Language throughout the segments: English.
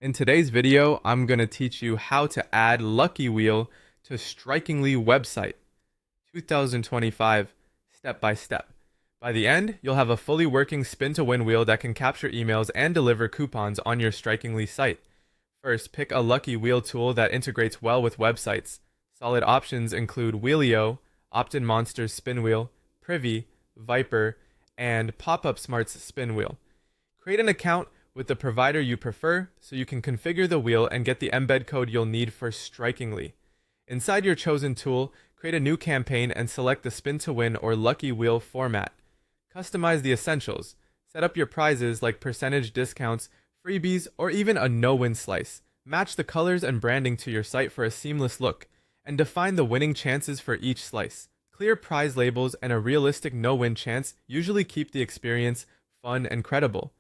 In today's video, I'm going to teach you how to add Lucky Wheel to Strikingly website 2025 step by step. By the end, you'll have a fully working spin to win wheel that can capture emails and deliver coupons on your Strikingly site. First, pick a Lucky Wheel tool that integrates well with websites. Solid options include Wheelio, Opt-in Monsters Spin Wheel, Privy, Viper, and Pop-Up Smart's Spin Wheel. Create an account with the provider you prefer so you can configure the wheel and get the embed code you'll need for Strikingly. Inside your chosen tool, create a new campaign and select the Spin to Win or Lucky Wheel format. Customize the essentials. Set up your prizes like percentage discounts, freebies, or even a no-win slice. Match the colors and branding to your site for a seamless look, and define the winning chances for each slice. Clear prize labels and a realistic no-win chance usually keep the experience fun and credible.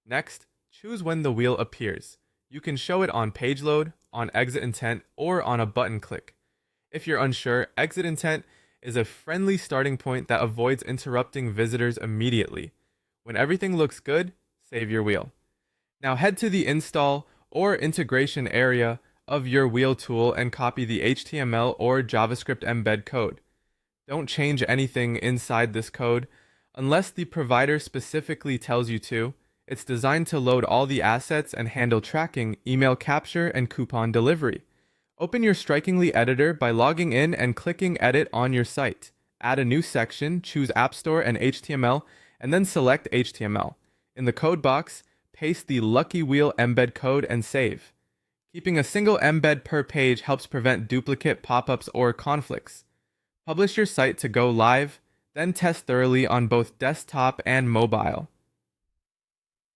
Next, choose when the wheel appears. You can show it on page load, on exit intent, or on a button click. If you're unsure, exit intent is a friendly starting point that avoids interrupting visitors immediately. When everything looks good, save your wheel. Now head to the install or integration area of your wheel tool and copy the HTML or JavaScript embed code. Don't change anything inside this code unless the provider specifically tells you to. It's designed to load all the assets and handle tracking, email capture, and coupon delivery. Open your Strikingly editor by logging in and clicking Edit on your site. Add a new section, choose App Store and HTML, and then select HTML. In the code box, paste the Lucky Wheel embed code and save. Keeping a single embed per page helps prevent duplicate pop-ups or conflicts. Publish your site to go live, then test thoroughly on both desktop and mobile.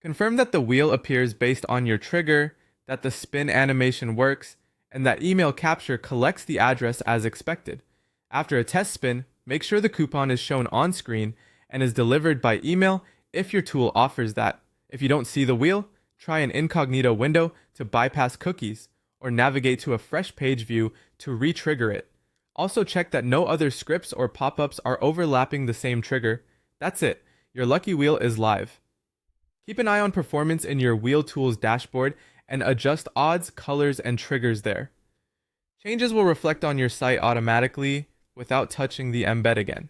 Confirm that the wheel appears based on your trigger, that the spin animation works, and that email capture collects the address as expected. After a test spin, make sure the coupon is shown on screen and is delivered by email if your tool offers that. If you don't see the wheel, try an incognito window to bypass cookies, or navigate to a fresh page view to re-trigger it. Also check that no other scripts or pop-ups are overlapping the same trigger. That's it, your Lucky Wheel is live. Keep an eye on performance in your Wheel Tools dashboard and adjust odds, colors, and triggers there. Changes will reflect on your site automatically without touching the embed again.